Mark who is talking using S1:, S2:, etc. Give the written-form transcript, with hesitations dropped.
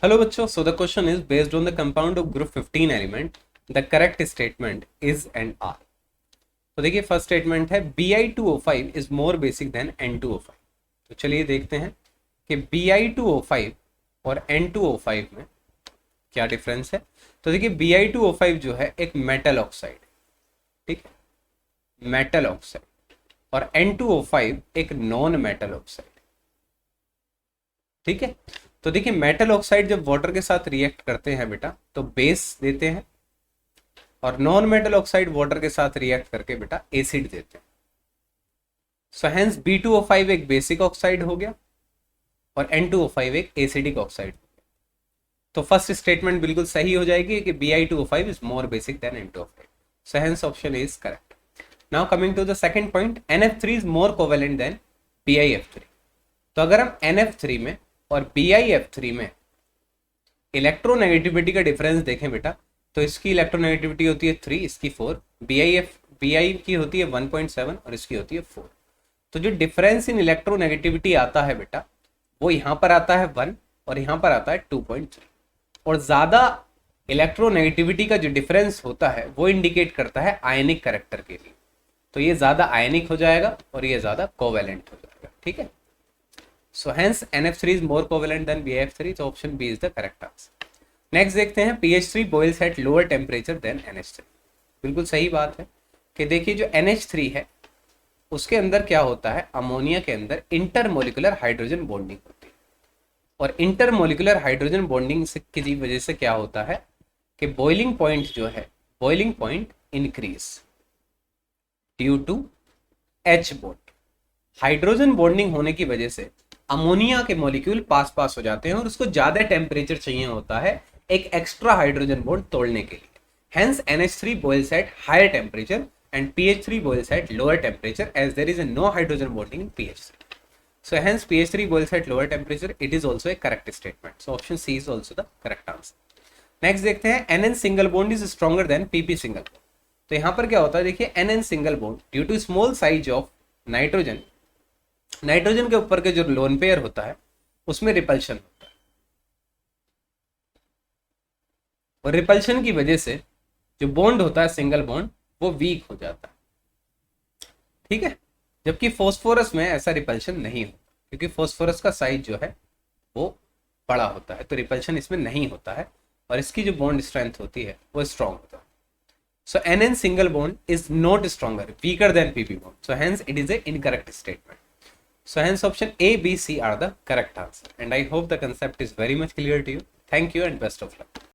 S1: Hello बच्चों, so the question is based on the compound of group 15 element, the correct statement is and are. तो देखिए first statement है Bi2O5 is more basic than N2O5. तो चलिए देखते हैं कि Bi2O5 और N2O5 में क्या डिफरेंस है। तो देखिए Bi2O5 जो है एक मेटल ऑक्साइड, ठीक है, मेटल ऑक्साइड, और N2O5 एक नॉन मेटल ऑक्साइड, ठीक है। तो देखिए मेटल ऑक्साइड जब वाटर के साथ रिएक्ट करते हैं बेटा तो बेस देते हैं, और नॉन मेटल ऑक्साइड वाटर के साथ रिएक्ट करके बेटा एसिड देते हैं। सो हेंस B2O5 एक बेसिक ऑक्साइड हो गया और N2O5 एक एसिडिक ऑक्साइड हो गया। तो फर्स्ट स्टेटमेंट बिल्कुल सही हो जाएगी कि Bi2O5 is more basic than N2O5. So hence option is correct. Now coming to the second point, NF3 is more covalent than BiF3. तो अगर हम NF3 में और BiF3 में इलेक्ट्रोनेगेटिविटी का डिफरेंस देखें बेटा, तो इसकी इलेक्ट्रोनेगेटिविटी होती है 3, इसकी 4, BI की होती है 1.7 और इसकी होती है 4. तो जो डिफरेंस इन इलेक्ट्रोनेगेटिविटी आता है बेटा वो यहाँ पर आता है 1 और यहाँ पर आता है 2.3. और ज़्यादा इलेक्ट्रोनेगेटिविटी का जो डिफरेंस होता है वो इंडिकेट करता है आयनिक कैरेक्टर के लिए. तो ये ज़्यादा आयनिक हो जाएगा और ये ज़्यादा कोवेलेंट हो जाएगा, ठीक है. So hence NF3 is more covalent than BiF3, so option B is the correct answer. Next देखते हैं PH3 boils at lower temperature than NH3. बिल्कुल सही बात है कि देखिए जो NH3 है उसके अंदर क्या होता है, अमोनिया के अंदर इंटरमोलिकुलर हाइड्रोजन बॉन्डिंग होती है, और इंटरमोलिकुलर हाइड्रोजन बॉन्डिंग की वजह से क्या होता है कि बॉइलिंग पॉइंट जो है, boiling point increase due to H bond. Hydrogen bonding होने की वजह से अमोनिया के मॉलिक्यूल पास हो जाते हैं और उसको ज्यादा टेम्परेचर चाहिए होता है एक एक्स्ट्रा हाइड्रोजन बॉन्ड तोड़ने के लिए. Hence NH3 boils at higher temperature and PH3 boils at lower temperature as there is no hydrogen bonding in PH3. So hence PH3 boils at lower temperature. It is also a correct statement. So option C is also the correct answer. Next देखते हैं NN single bond is stronger than PP single bond. तो यहाँ पर क्या होता है, देखिए NN single bond due to small size of nitrogen, nitrogen के ऊपर के जो लोन पेयर होता है उसमें रिपल्शन होता है, और रिपल्शन की वजह से जो बॉन्ड होता है सिंगल बॉन्ड वो वीक हो जाता है, ठीक है. जबकि फॉस्फोरस में ऐसा रिपल्शन नहीं होता क्योंकि फॉस्फोरस का साइज जो है वो बड़ा होता है, तो रिपल्शन इसमें नहीं होता है और इसकी जो बॉन्ड स्ट्रेंथ होती है वो स्ट्रॉन्ग होता है. So NN single bond is not stronger, weaker than PP bond. So hence it is a incorrect statement. So hence option A, B, C are the correct answer. And I hope the concept is very much clear to you. Thank you and best of luck.